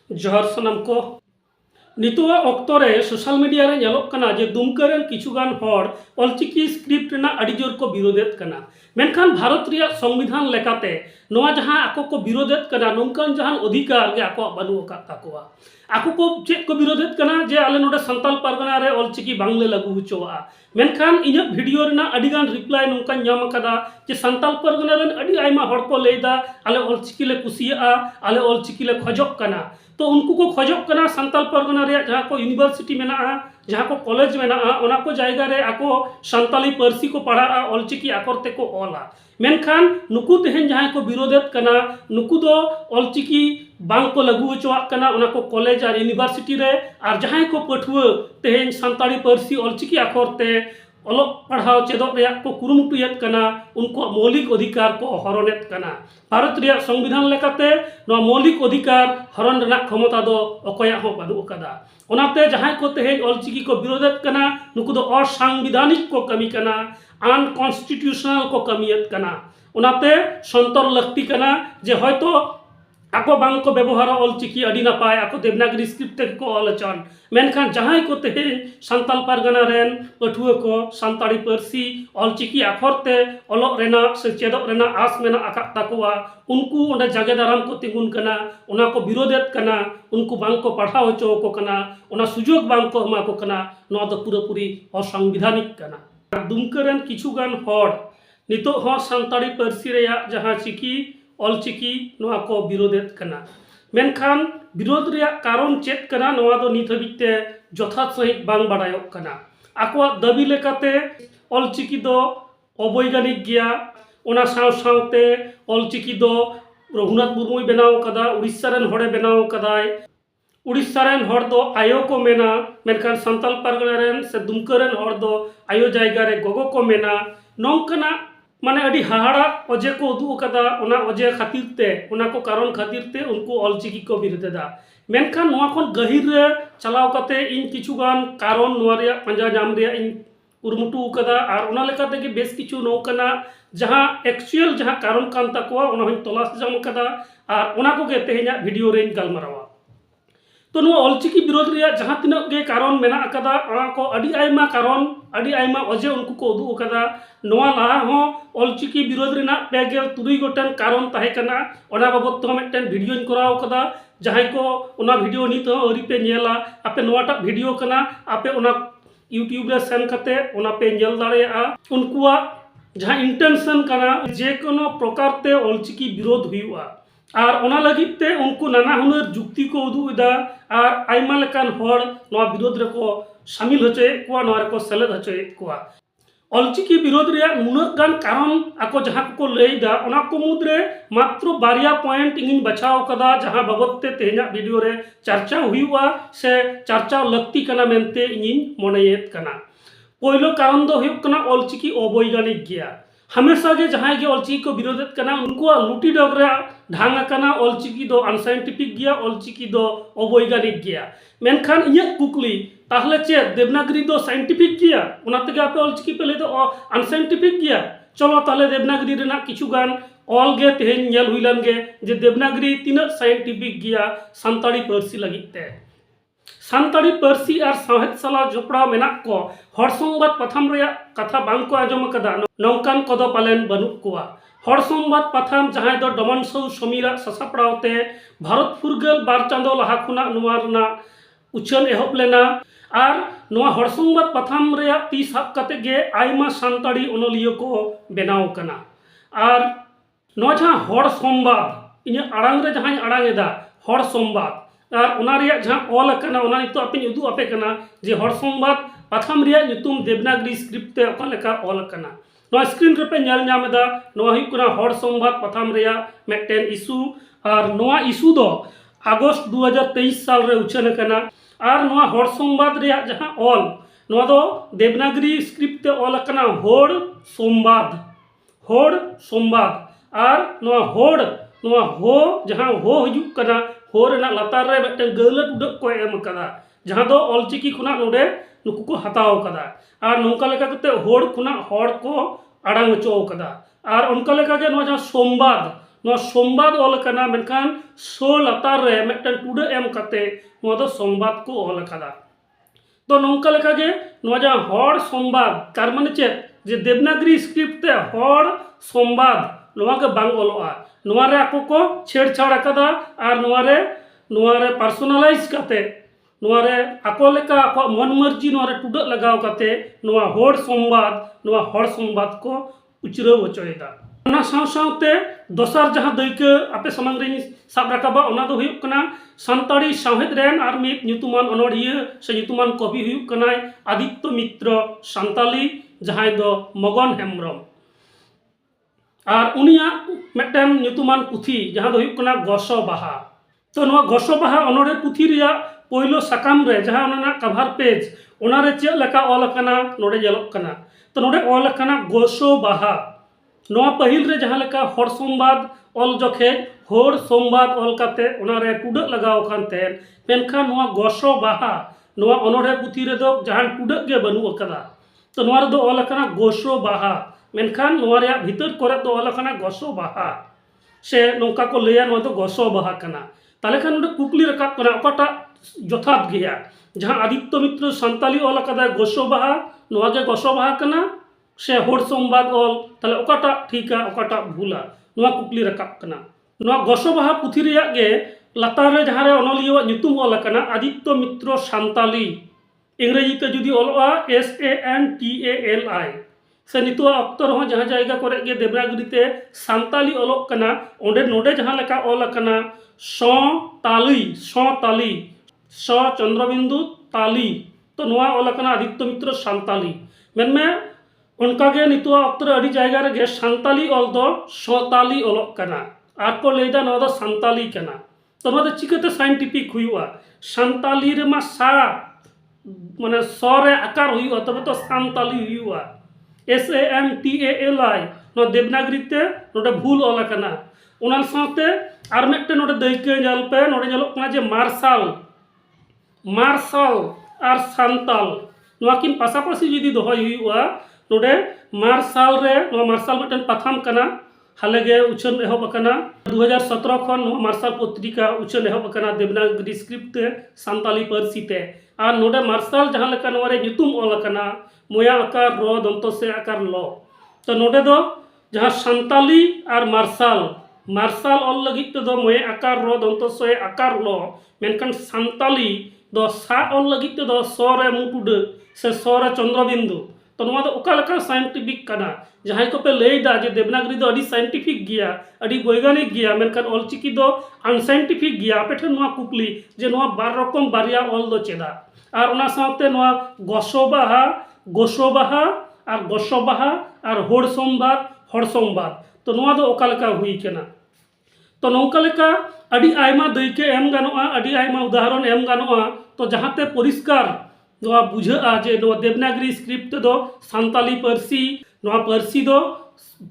जोहर सनम को नितोआ ऑक्तो रे social media रे ñeloग कना जे दुमका रेन किछुगान हर ऑलचिकी स्क्रिप्ट रेना अड़ी जोर को विरोधेत कना मेनखान भारत रिया संविधान लेकाते नोआ जहां आको को विरोधेत कना नोंकान जहां अधिकार गे आको बानु का ताकोआ आको को चेक को विरोधेत कना जे आले नोडे संताल परगना रे ऑलचिकी बांग्ले लागू हुचोआ मेनखान इᱧ वीडियो रेना अड़ीगान रिप्लाई नोंकान ñाम कदा जे संताल परगना रेन अड़ी आयमा हर को लेदा आले ऑलचिकी ले कुसिया आले ऑलचिकी ले खजक कना तो उनको को खजक कना संताल परगना रे जहां को यूनिवर्सिटी मेना जहां को कॉलेज मेना ओना को जायगा रे आको संताली पारसी को पढ़ा ऑलचिकी आकर ते को ओला मेनखान नुकु तेहन जहां को विरोधेत कना नुकु दो ऑलचिकी बांग को लागू होचोआ कना ओना को कॉलेज और यूनिवर्सिटी रे और जहां को पठुआ तेहन संताली पारसी ऑलचिकी आकर ते अलग पढ़ाव चेदों को कुरुमुटुयेत कना उनको मौलिक अधिकार को हरणेत कना भारत रिया संविधान लेकाते नवा मौलिक अधिकार हरण रना क्षमता दो अकया हो बानु कदा ओनाते जहां को तेहेज ऑलचिकी को विरोधेत कना नुकु दो असंवैधानिक को कमी कना अनकॉन्स्टिट्यूशनल को कमियत कना ओनाते संतर लक्ति कना जे हयतो आको बांग को व्यवहार ऑलचिकी अड़ी नपाय आको देवनागरी स्क्रिप्ट को ऑलचन मेनखान जहां को ते संताल परगना रेन पठुआ को संताड़ी पारसी ऑलचिकी आखरते ऑलोग रेना से चेदोग रेना आस मेना आका ताकोआ उनको ओंडे जागे दाराम को तिंगुन कना ओना को विरोधेत कना उनको बांग को पढ़ाव होचो को कना ओना सुजोग बांग को एमा को कना नोआ दो पूरापूरी असंवैधानिक कना दुमका रेन किछुगान हर नितो हो संताड़ी पारसी रेया जहां चिकी ऑलचिकी नोआ को विरोधेत कना मेनखान विरोध रिया कारण चेत कना नोआ दो नित हबिते जथात सहित बांग बाडायोग कना आकोआ दाबी लेकाते ऑलचिकी दो अवैज्ञानिक गया ओना साव सावते ऑलचिकी दो रघुनाथ मुर्मुय बनाव कदा उड़ीसा रेन हड़े बनाव कदाय उड़ीसा रेन हड़ दो आयो को मेना मेनखान संताल परगना रेन से दुमका रेन हड़ दो आयो जायगा रे गोगो को मेना नोंकना माने अड़ी हाहाड़ा अजे को उदू कदा ओना अजे खातिर ते ओना को कारण खातिर ते उनको ऑलचिकी को विरोधेदा मेनखान नोआ खन गहिर रे चलाव कते इन किछुगान कारण नोआ रे पंजा नाम रे इन कुरुमुटु कदा और ओना लेका ते बेस किछु नोकना जहां एक्चुअल जहां कारण कान तकवा ओना हन तलाश जाम कदा और ओना को गे तेहे냐 वीडियो रे गलमारावा तो नो ऑलचिकी विरोध रे जहां तिना गे कारण मेना कदा ओना को अड़ी आयमा कारण अड़ी आयमा अजे उनको को उदू कदा नोआ लहा हो ऑलचिकी विरोध रेना पेगेल तुरुई गोटन कारण ताहे कना ओना बाबत तो मिटन वीडियो कराव कदा जहां को ओना वीडियो नित हो अरी पे नेला आपे नोआटा वीडियो कना आपे ओना यूट्यूब रे सेन कते ओना पे नेल दाड़ेया उनकुआ जहां इंटेंशन कना जे कोनो प्रकार ते ऑलचिकी विरोध हुआ और ओना लगित ते उनको नाना हुनर जुक्ति को उदुदा और आयमा लेकान हर नोआ विरोध रे को शामिल होचे को नोआ रे को सेलेद होचे को ऑलचिकी विरोध रे नुनक गान कारण आको जहां को लेदा ओना को मुद्रे मात्र बारिया पॉइंट इंगिन बचाव कदा जहां बाबतते तेहे냐 वीडियो रे चर्चा हुआ से चर्चा लगती कना मेनते इंगिन मोनेयत कना पहिलो कारण दो हुयुक कना ऑलचिकी अवैज्ञानिक गया हमेशा गे जहां गे ऑलचिकी को विरोधेत कना उनको लुटी डग रे ढांग कना ऑलचिकी दो अनसाइंटिफिक गया ऑलचिकी दो अवैज्ञानिक गया मेनखान इᱧ कुकली ताहले चे देवनागरी दो साइंटिफिक गया ओनाते गे आपे ऑलचिकी पे ले दो अनसाइंटिफिक गया चलो ताहले देवनागरी रेना किछुगान ऑल गे तेहेन नेल हुइलन गे जे देवनागरी तिना साइंटिफिक गया संताड़ी पारसी लगिते संताड़ी पारसी और साहित सला जोपड़ा मेना को हर संबाद पथाम रे कथा बांग को आजम कदा नौकान कदो पालेन बनु कोआ हर संबाद पथाम जहां दो डमनसौ समीरा ससापड़ावते भारत फुरगल बार चांदो लहा खुना नुवारना उछन एहब लेना और नोआ हर संबाद पथाम रे ती साब कते गे आयमा संताड़ी ओनलियो को बनाव कना और नोआ जहां हर संबाद इने आड़ांग रे जहां आड़ांग एदा हर संबाद और ओना रिया जहां ऑल कना ओना नितो आपे उदू आपे कना जे हर संबाद पथाम रिया नितुम देवनागरी स्क्रिप्ट ते ओका लेका ऑल कना नोआ स्क्रीन रे पे नेल नामेदा नोआ हुई कना हर संबाद पथाम रिया मेटेन इशू और नोआ इशू दो अगस्त 2023 साल रे उछन कना और नोआ हर संबाद रिया जहां ऑल नोआ दो देवनागरी स्क्रिप्ट ते ऑल कना होड़ संबाद और नोआ हो जहां हो हजुक कना हो रेना लतार रे मेटन गलत उडक को एम कदा जहां दो ऑलचिकी खुना नोडे नुकु को हताव कदा और नोंका लेका कते होड़ खुना होड़ को आड़ांग चो कदा और उनका लेका गे नो जहां संबाद संबाद ऑल कना मेनखान सो लतार रे मिदटन टुडा एम काते नोआ दो संबाद को ऑल कदा। तो नौका लेकागे नोआ जहां हर संबाद तार माने चेद जे देवनागरी स्क्रिप्ट ते हर संबाद नोआ के बांग ऑलोआ नोआ रे आको को छेड़छाड़ अकदा आर नोआ रे पर्सनलाइज काते नोआ रे आको लेका आको मन मर्जी नोआ रे टुडा लगाव काते नोआ हर संबाद को उचराव होचोयदा। ओना साव सावते दोसार जहां दैके आपे समंग रे साब राकाबा ओना दो हुयुग कना सान्ताड़ी सावहेद रेन आर मिद ᱧᱩᱛᱩᱢᱟᱱ अनोड़िया से ᱧᱩᱛᱩᱢᱟᱱ कवि हुयुग कनाय आदित्य मित्र सान्ताली जहां दो मगन हेम्ब्रम आर उनिया मिदटन ᱧᱩᱛᱩᱢᱟन पुथी जहां दो हुयुग कना गोसो बाहा। तो नोआ गोसो बाहा अनोड़े पुथी रिया पहिलो साकाम रे जहां ओना कभार पेज ओना रे चेद लेका ऑल कना नोडे जेलोग कना। तो नोडे ऑल कना गोसो बाहा नोआ पहिल रे जहां लेका हर संबाद ऑल जोखे हर संबाद ऑल काते ओना रे टुडा लगाव कानते मेनखान नोआ गोसो बाहा नोआ अनोड़े पुथी रे दो जहां टुडा गे बनु अकदा। तो नोआ रे दो ऑल कना गोसो बाहा मेनखान नोआ रे भीतर करे दो ऑल कना गोसो बाहा से नोका को लैया नोआ दो गोसो बाहा कना। ताले खान नोडे कुकली रकाब कना अकाटा जथात गया जहां आदित्य मित्र सान्ताली ऑल कदा गोसो बाहा नोआ गे गोसो बाहा कना से हर संबाद ऑल ताले ओकाटा ठीका ओकाटा भूला नोआ कुकली रकाब कना। नोआ गोसो बाहा पुथी रिया गे लातार रे जहां रे अनलिया ᱧᱩᱛᱩᱢ ऑल कना आदित्य मित्र सान्ताली इंग्रेजी ते जुदी ऑलवा SANTALI से नितुआ अक्तर हो जहां जायगा करे गे देवनागरी ते सान्ताली ऑलक कना ओंडे नोडे जहां लेका ऑल कना ताली स चंद्रबिंदु ताली। तो नोआ ऑल कना आदित्य मित्र सान्ताली मेनमे उनका गे नितुआ अक्तर अड़ी जायगा रे गे सान्ताली ऑल दो सताली ऑलक कना आर को लेदा नोआ दो सान्ताली कना। तो नोआ दो चिकाते साइंटिफिक हुआ सान्ताली रे मा सा माने स रे आकार हुआ तबे तो सान्ताली हुआ SANTALI नोआ देवनागरी ते नोडे भूल ऑल कना। ओना साथे आर मिदटे नोडे दैके नेल पे नोडे नेलोग कना जे मार्शल आर सान्ताल नोआ किन पासापासी जुदी दोहय हुआ नोडे मार्शल रे नोआ मार्शल मिदटन पाथाम कना हालेगे उछन एहब अकना 2017 खन नोआ मार्शल पत्रिका उछन एहब अकना देवनागरी स्क्रिप्ट ते सान्ताली पारसी ते आर नोडे मार्शल जहां लेका नोआ रे ᱧᱩᱛᱩᱢ ऑल कना मोया आकार रो दंतो से आकार लो। तो नोडे दो जहां सान्ताली आर मार्शल ऑल लगित ते दो मोया आकार रो दंतो से आकार लो मेनखान सान्ताली दो सा ऑल लगित ते दो स रे मुटुड से स रे चंद्रबिंदु। तो नोआ दो ओका लेका साइंटिफिक कना जहां को पे लेदा जे देवनागरी दो अडी साइंटिफिक गिया अडी वैज्ञानिक गिया मेनखान ऑलचिकी दो अनसाइंटिफिक गिया अपेठन नोआ कुकली जे नोआ बार रकम बारिया ऑल दो चेदा आर ओना साथे नोआ गोसो बाहा आर हर संबाद तो नोआ दो ओका लेका हुई केना। तो नौका लेका अडी आयमा दैके एम गानोआ अडी आयमा उदाहरण एम गानोआ। तो जहांते परिष्कार नोआ बुझा जे नोआ देवनागरी स्क्रिप्ट दो सान्ताली पारसी दो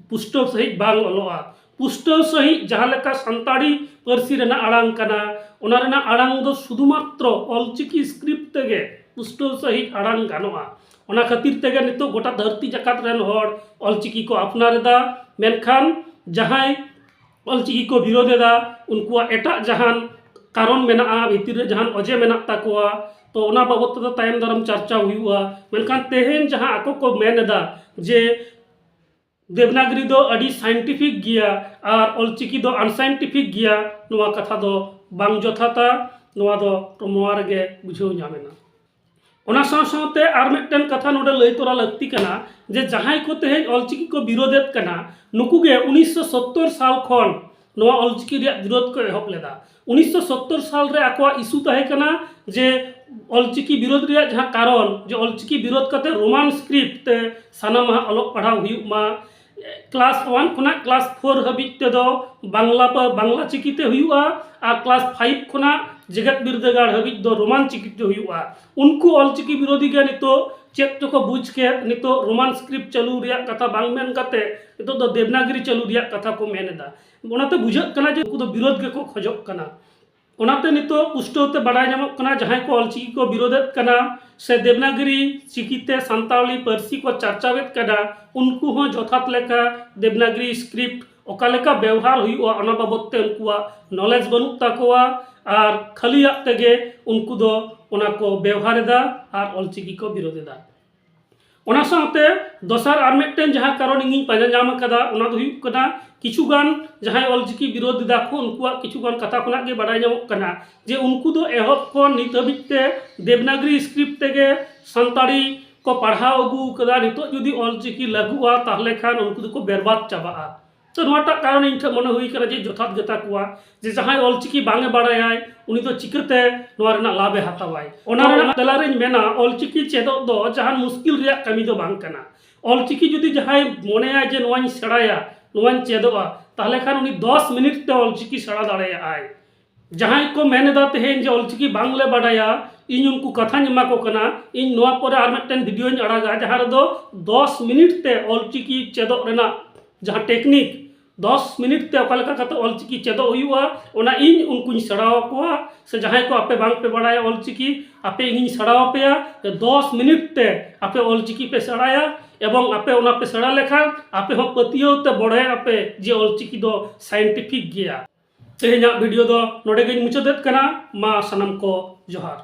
पुष्टव सहित बांग ऑलोआ पुष्टव सहित जहां लेका सान्ताड़ी पारसी रेना आड़ांग कना ओना रेना आड़ांग दो शुधुमात्र ऑलचिकी स्क्रिप्ट तेगे पुष्टव सहित आड़ांग गानोआ। ओना खातिर तेगे नितो गोटा धरती जाकात रेन हर ऑलचिकी को अपनारेदा मेनखान जहां ऑलचिकी को विरोधेदा उनको एटा जहान कारण मेना भीतर जहां अजे मेना ताकोआ। तो ओना बाबत तो तायम दाराम चर्चा हुआ मेनखान तेहेन जहां आको को मेनेदा जे देवनागरी दो अडी साइंटिफिक गिया और ऑलचिकी दो अनसाइंटिफिक गिया नोआ कथा दो बांग जथाता नोआ दो नोआ रेगे बुझाव नामेना। ओना साथे आर मिदटन कथा नोडे लई तोरा लगती कना जे जहां को तेहेन ऑलचिकी को विरोधेत कना नुकुगे 1970 साल खन नोआ ऑलचिकी रे विरोध को एहब लेदा। 1970 साल रे आको इशू ताहे कना जे ऑलचिकी विरोध रे जहां कारण जे ऑलचिकी विरोध कते रोमान स्क्रिप्ट सानामा अलग पढ़ाव हुयुमा क्लास 1 खुना क्लास 4 हबित ते दो बांग्ला चिकीते हुयुआ और क्लास 5 खुना जगत बिरदागार हबित दो रोमान चिकीते हुयुआ। उनको ऑलचिकी विरोधी गे नितो चेक तो को बुझ के नितो रोमान स्क्रिप्ट चालू रिया कथा बांग मेन कते नितो दो देवनागरी चालू रिया कथा को मेनेदा ओनाते बुझक कना जे उनको दो विरोध के को खजक कना। ओनाते नितो पुष्टोते बाडाय नामक कना जहां को ऑलचिकी को विरोधत कना से देवनागरी चिकीते सान्ताली पारसी को चर्चावेत कना उनको हो जथात लेका देवनागरी स्क्रिप्ट ओका लेका व्यवहार हुआ ओना बाबद ते उनकुआ नॉलेज बनू ताकोआ और खालियाग तेगे उनको दो ओना को व्यवहार एदा और ऑलचिकी को विरोध एदा। ओना साथे दोसर आर मिदटेन जहां कारण इंगी पाजा नाम कदा ओना दो हुयुग कना किछुगान जहां ऑलचिकी विरोध दा को उनकुआ किछुगान कथा खुना गे बाडाय नामक कना जे उनको दो एहब को नित हबिते देवनागरी स्क्रिप्ट तेगे सानताड़ी को पढ़ाव अगू कदा नितो जुदी ऑलचिकी लागुआ ताहले खान उनको दो को बर्बाद चाबा। तो नोटा कारण इन ठे मने हुई करा जे जथात गता कुआ जे जहां ऑलचिकी बांगे बाडाय उनी तो चिकते नोआ रेना लाभे हतावाय। ओना रेना तलारेñ मेना ऑलचिकी चेदो दो जहां मुश्किल रिया कमी दो बांग कना। ऑलचिकी जुदी जहां मोनेया जे नोआñ सेड़ाया नोआñ चेदोआ ताहले खान उनी 10 मिनिट ते ऑलचिकी सेड़ा दाड़ेया आय। जहां को मेनेदा तेहेñ जे ऑलचिकी बांगले बाडाया इन उनको कथा एमा को कना इन नोआ परे आर मिदटेन भिडियोñ अड़ागा जहां रे दो 10 मिनिट ते ऑलचिकी चेदो रेना जहां टेक्निक 10 मिनिट ते ओकालेका कते ऑलचिकी चेदो हुआ ओना इन उनको सेड़ाव कोआ से जहां को आपे बांग पे बाडाया ऑलचिकी आपे इन सेड़ाव पेया 10 मिनिट ते आपे ऑलचिकी पे सेड़ाया एवं आपे ओना पे सेड़ा लेखान आपे हो पतियो ते बड़े आपे जे ऑलचिकी दो साइंटिफिक गया। तेहेña वीडियो दो नोडे गेñ मुचादेद कना मा सनम को जोहार।